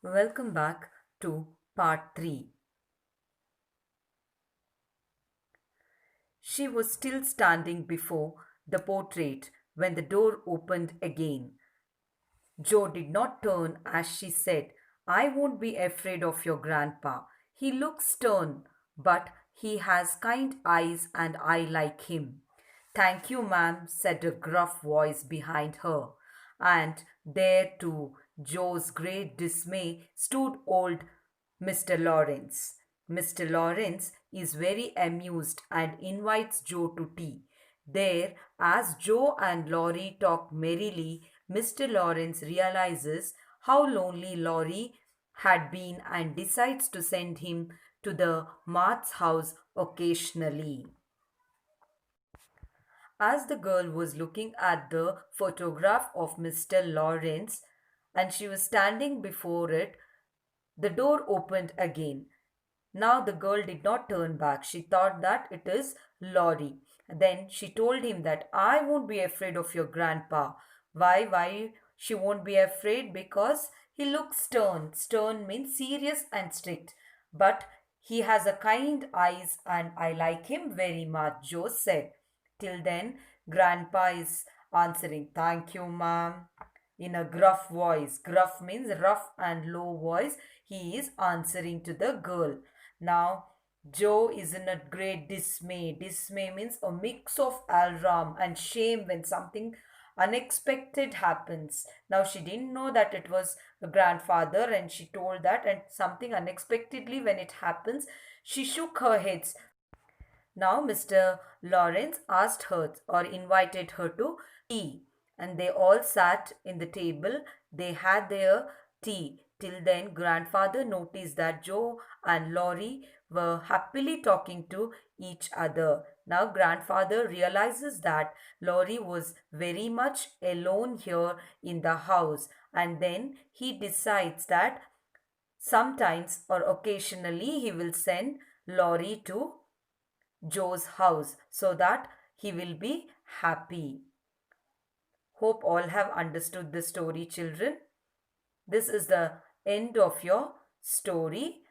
Welcome back to part 3. She was still standing before the portrait when the door opened again. Jo did not turn as she said, I won't be afraid of your grandpa. He looks stern, but he has kind eyes and I like him. Thank you, ma'am, said a gruff voice behind her. And there, to Joe's great dismay, stood old Mr. Lawrence. Mr. Lawrence is very amused and invites Joe to tea. There, as Joe and Laurie talk merrily, Mr. Lawrence realizes how lonely Laurie had been and decides to send him to the Mart's house occasionally. As the girl was looking at the photograph of Mr. Lawrence and she was standing before it, the door opened again. Now the girl did not turn back. She thought that it is Laurie. Then she told him that I won't be afraid of your grandpa. Why? Why she won't be afraid? Because he looks stern. Stern means serious and strict. But he has a kind eyes and I like him very much, Joe said. Till then, grandpa is answering, thank you, ma'am, in a gruff voice. Gruff means rough and low voice. He is answering to the girl. Now, Joe is in a great dismay. Dismay means a mix of alarm and shame when something unexpected happens. Now, she didn't know that it was the grandfather, and she told that, and something unexpectedly when it happens, she shook her head. Now, Mr. Lawrence asked her or invited her to tea, and they all sat in the table. They had their tea. Till then, grandfather noticed that Joe and Laurie were happily talking to each other. Now, grandfather realizes that Laurie was very much alone here in the house, and then he decides that sometimes or occasionally he will send Laurie to Joe's house so that he will be happy. Hope all have understood the story, children. This is the end of your story.